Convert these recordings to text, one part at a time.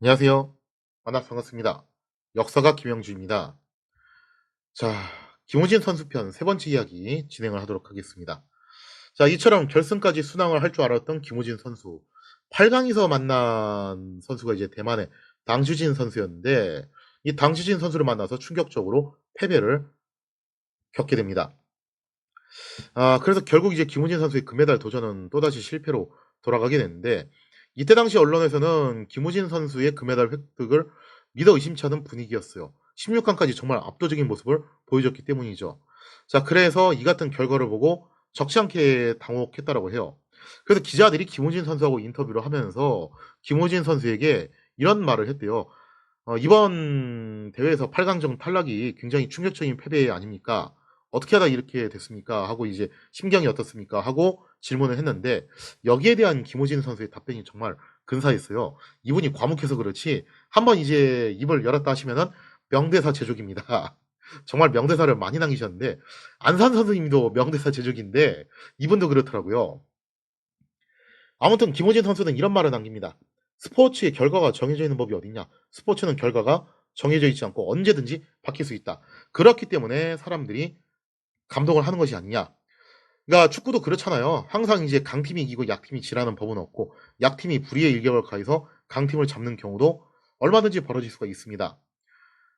안녕하세요. 만나서 반갑습니다. 역사가 김영주입니다. 자, 김호진 선수 편 세 번째 이야기 진행을 하도록 하겠습니다. 자, 이처럼 결승까지 순항을 할 줄 알았던 김호진 선수. 8강에서 만난 선수가 이제 대만의 당주진 선수였는데, 이 당주진 선수를 만나서 충격적으로 패배를 겪게 됩니다. 그래서 결국 이제 김호진 선수의 금메달 도전은 또다시 실패로 돌아가게 되는데, 이때 당시 언론에서는 김호진 선수의 금메달 획득을 믿어 의심치 않은 분위기였어요. 16강까지 정말 압도적인 모습을 보여줬기 때문이죠. 자, 그래서 이 같은 결과를 보고 적지 않게 당혹했다라고 해요. 그래서 기자들이 김호진 선수하고 인터뷰를 하면서 김호진 선수에게 이런 말을 했대요. "이번 대회에서 8강전 탈락이 굉장히 충격적인 패배 아닙니까? 어떻게 하다 이렇게 됐습니까?" 하고 이제 "심경이 어떻습니까?" 하고 질문을 했는데, 여기에 대한 김호진 선수의 답변이 정말 근사했어요. 이분이 과묵해서 그렇지 한번 이제 입을 열었다 하시면은 명대사 제조기입니다. 정말 명대사를 많이 남기셨는데, 안산 선수님도 명대사 제조기인데 이분도 그렇더라고요. 아무튼 김호진 선수는 이런 말을 남깁니다. "스포츠의 결과가 정해져 있는 법이 어딨냐. 스포츠는 결과가 정해져 있지 않고 언제든지 바뀔 수 있다. 그렇기 때문에 사람들이 감동을 하는 것이 아니냐." 그러니까 축구도 그렇잖아요. 항상 이제 강팀이 이기고 약팀이 지라는 법은 없고, 약팀이 불의의 일격을 가해서 강팀을 잡는 경우도 얼마든지 벌어질 수가 있습니다.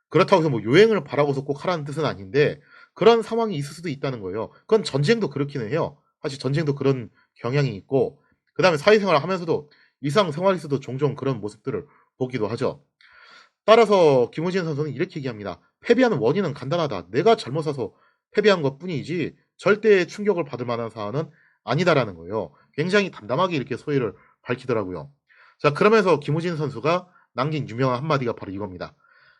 그렇다고 해서 뭐 요행을 바라고서 꼭 하라는 뜻은 아닌데, 그런 상황이 있을 수도 있다는 거예요. 그건 전쟁도 그렇기는 해요. 사실 전쟁도 그런 경향이 있고, 그다음에 사회생활을 하면서도 일상생활에서도 종종 그런 모습들을 보기도 하죠. 따라서 김호진 선수는 이렇게 얘기합니다. "패배하는 원인은 간단하다. 내가 잘못해서 패배한 것뿐이지 절대 충격을 받을 만한 사안은 아니다."라는 거예요. 굉장히 담담하게 이렇게 소회를 밝히더라고요. 자, 그러면서 김호진 선수가 남긴 유명한 한마디가 바로 이겁니다.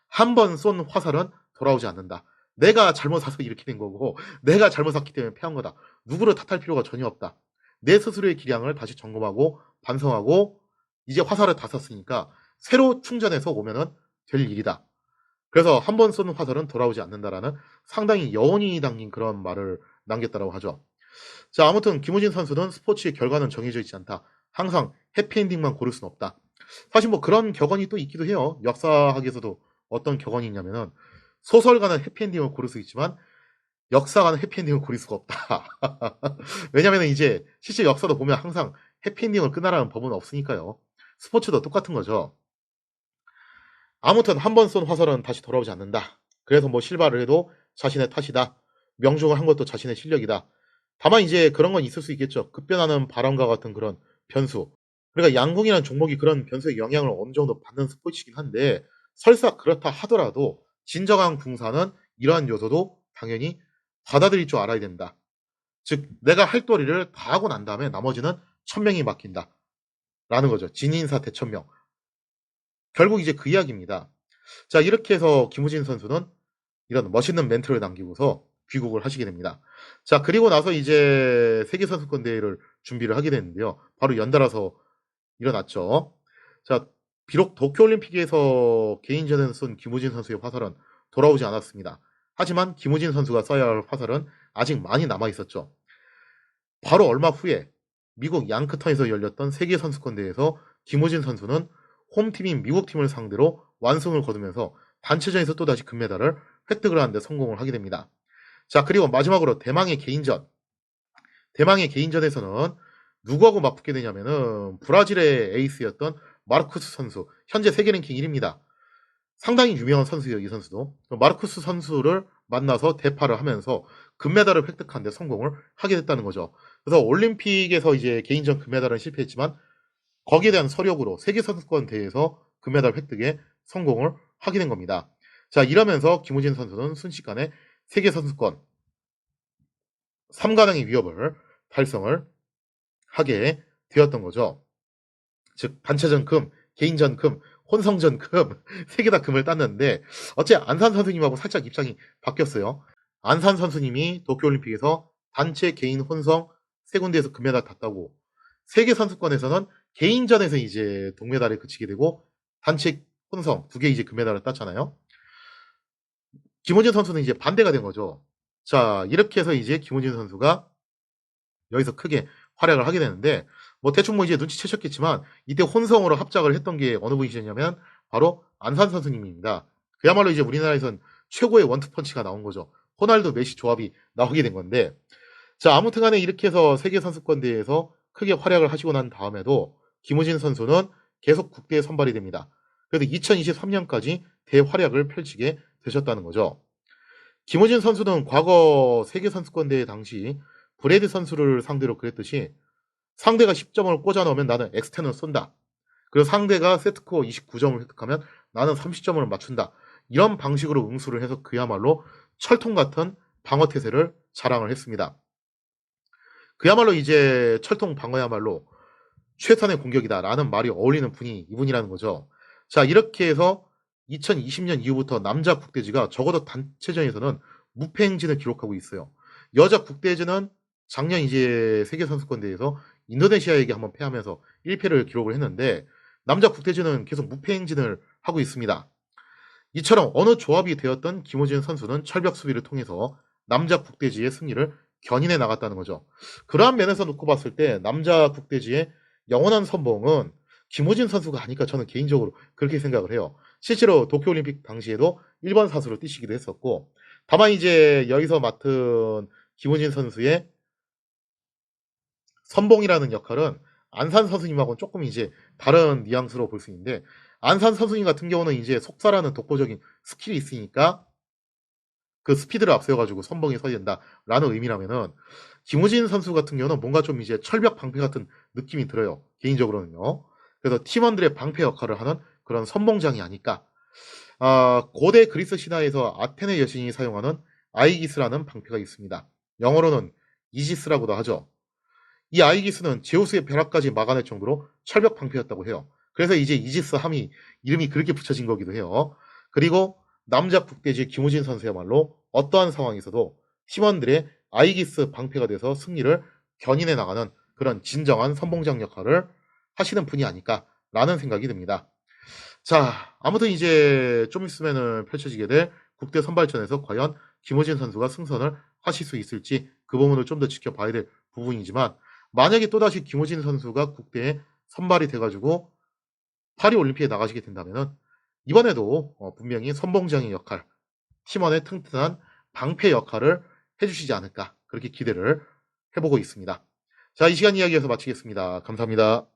"한 번 쏜 화살은 돌아오지 않는다. 내가 잘못 쏴서 이렇게 된 거고 내가 잘못 쐈기 때문에 패한 거다. 누구를 탓할 필요가 전혀 없다. 내 스스로의 기량을 다시 점검하고 반성하고 이제 화살을 다 쐈으니까 새로 충전해서 오면은 될 일이다." 그래서 "한 번 쏜 화살은 돌아오지 않는다."라는 상당히 여운이 담긴 그런 말을 남겼다고 하죠. 자, 아무튼 김호진 선수는 "스포츠의 결과는 정해져 있지 않다. 항상 해피엔딩만 고를 수는 없다." 사실 뭐 그런 격언이 또 있기도 해요. 역사학에서도 어떤 격언이 있냐면은 "소설가는 해피엔딩을 고를 수 있지만 역사가는 해피엔딩을 고를 수가 없다." 왜냐면은 이제 실제 역사도 보면 항상 해피엔딩으로 끝나라는 법은 없으니까요. 스포츠도 똑같은 거죠. 아무튼 "한 번 쏜 화살은 다시 돌아오지 않는다. 그래서 뭐 실발을 해도 자신의 탓이다. 명중을 한 것도 자신의 실력이다." 다만 이제 그런 건 있을 수 있겠죠. 급변하는 바람과 같은 그런 변수. 그러니까 양궁이라는 종목이 그런 변수의 영향을 어느 정도 받는 스포츠이긴 한데, 설사 그렇다 하더라도 진정한 궁사는 이러한 요소도 당연히 받아들일 줄 알아야 된다. 즉 "내가 할 도리를 다 하고 난 다음에 나머지는 천명이 맡긴다."라는 거죠. 진인사 대천명. 결국 이제 그 이야기입니다. 자, 이렇게 해서 김우진 선수는 이런 멋있는 멘트를 남기고서 귀국을 하시게 됩니다. 자, 그리고 나서 이제 세계 선수권 대회를 준비를 하게 되는데요. 바로 연달아서 일어났죠. 자, 비록 도쿄 올림픽에서 개인전에서 쏜 김우진 선수의 화살은 돌아오지 않았습니다. 하지만 김우진 선수가 쏴야 할 화살은 아직 많이 남아 있었죠. 바로 얼마 후에 미국 양크턴에서 열렸던 세계 선수권 대회에서 김우진 선수는 홈팀인 미국 팀을 상대로 완승을 거두면서 단체전에서 또다시 금메달을 획득을 하는 데 성공을 하게 됩니다. 자, 그리고 마지막으로 대망의 개인전. 대망의 개인전에서는 누구하고 맞붙게 되냐면은 브라질의 에이스였던 마르쿠스 선수. 현재 세계 랭킹 1 위입니다. 상당히 유명한 선수예요, 이 선수도. 마르쿠스 선수를 만나서 대파를 하면서 금메달을 획득하는 데 성공을 하게 됐다는 거죠. 그래서 올림픽에서 이제 개인전 금메달은 실패했지만 거기에 대한 서력으로 세계 선수권 대회에서 금메달 획득에 성공을 하게 된 겁니다. 자, 이러면서 김우진 선수는 순식간에 세계 선수권 3 관왕의 위협을 달성을 하게 되었던 거죠. 즉 단체전 금, 개인전 금, 혼성전 금 3개 다 금을 땄는데, 어째 안산 선수님하고 살짝 입장이 바뀌었어요. 안산 선수님이 도쿄 올림픽에서 단체, 개인, 혼성 3 군데에서 금메달 땄다고, 세계 선수권에서는 개인전에서 이제 동메달에 그치게 되고 단체, 혼성 2개 이제 금메달을 땄잖아요. 김호진 선수는 이제 반대가 된 거죠. 자, 이렇게 해서 이제 김호진 선수가 여기서 크게 활약을 하게 되는데, 뭐 대충 뭐 이제 눈치채셨겠지만 이때 혼성으로 합작을 했던 게 어느 분이셨냐면 바로 안산 선수님입니다. 그야말로 이제 우리나라에선 최고의 원투펀치가 나온 거죠. 호날두 메시 조합이 나오게 된 건데, 자, 아무튼 간에 이렇게 해서 세계선수권대회에서 크게 활약을 하시고 난 다음에도 김우진 선수는 계속 국대에 선발이 됩니다. 그래도 2023년까지 대활약을 펼치게 되셨다는 거죠. 김우진 선수는 과거 세계선수권대회 당시 브레드 선수를 상대로 그랬듯이 상대가 10점을 꽂아 넣으면 나는 엑스텐을 쏜다. 그리고 상대가 세트스코어 29점을 획득하면 나는 30점을 맞춘다. 이런 방식으로 응수를 해서 그야말로 철통 같은 방어 태세를 자랑을 했습니다. 그야말로 이제 철통 방어야말로 최선의 공격이다라는 말이 어울리는 분이 이분이라는 거죠. 자, 이렇게 해서 2020년 이후부터 남자 국대지가 적어도 단체전에서는 무패 행진을 기록하고 있어요. 여자 국대지는 작년 이제 세계선수권대회에서 인도네시아에게 한번 패하면서 1패를 기록을 했는데, 남자 국대지는 계속 무패 행진을 하고 있습니다. 이처럼 어느 조합이 되었던 김호진 선수는 철벽 수비를 통해서 남자 국대지의 승리를 견인해 나갔다는 거죠. 그러한 면에서 놓고 봤을 때 남자 국대지의 영원한 선봉은 김호진 선수가 아닐까, 저는 개인적으로 그렇게 생각을 해요. 실제로 도쿄올림픽 당시에도 1번 사수로 뛰시기도 했었고, 다만 이제 여기서 맡은 김호진 선수의 선봉이라는 역할은 안산 선수님하고는 조금 이제 다른 뉘앙스로 볼 수 있는데, 안산 선수님 같은 경우는 이제 속사라는 독보적인 스킬이 있으니까 그 스피드를 앞세워가지고 선봉에 서야 된다라는 의미라면은, 김우진 선수 같은 경우는 뭔가 좀 이제 철벽 방패 같은 느낌이 들어요. 개인적으로는요. 그래서 팀원들의 방패 역할을 하는 그런 선봉장이 아닐까. 고대 그리스 신화에서 아테네 여신이 사용하는 아이기스라는 방패가 있습니다. 영어로는 이지스라고도 하죠. 이 아이기스는 제우스의 벼락까지 막아낼 정도로 철벽 방패였다고 해요. 그래서 이제 이지스 함이 이름이 그렇게 붙여진 거기도 해요. 그리고 남자 국대지 김우진 선수야말로 어떠한 상황에서도 팀원들의 아이기스 방패가 돼서 승리를 견인해 나가는 그런 진정한 선봉장 역할을 하시는 분이 아닐까라는 생각이 듭니다. 자, 아무튼 이제 좀 있으면은 펼쳐지게 될 국대 선발전에서 과연 김호진 선수가 승선을 하실 수 있을지 그 부분을 좀 더 지켜봐야 될 부분이지만, 만약에 또다시 김호진 선수가 국대에 선발이 돼가지고 파리 올림픽에 나가시게 된다면은 이번에도 분명히 선봉장의 역할, 팀원의 튼튼한 방패 역할을 해주시지 않을까, 그렇게 기대를 해보고 있습니다. 자, 이 시간 이야기에서 마치겠습니다. 감사합니다.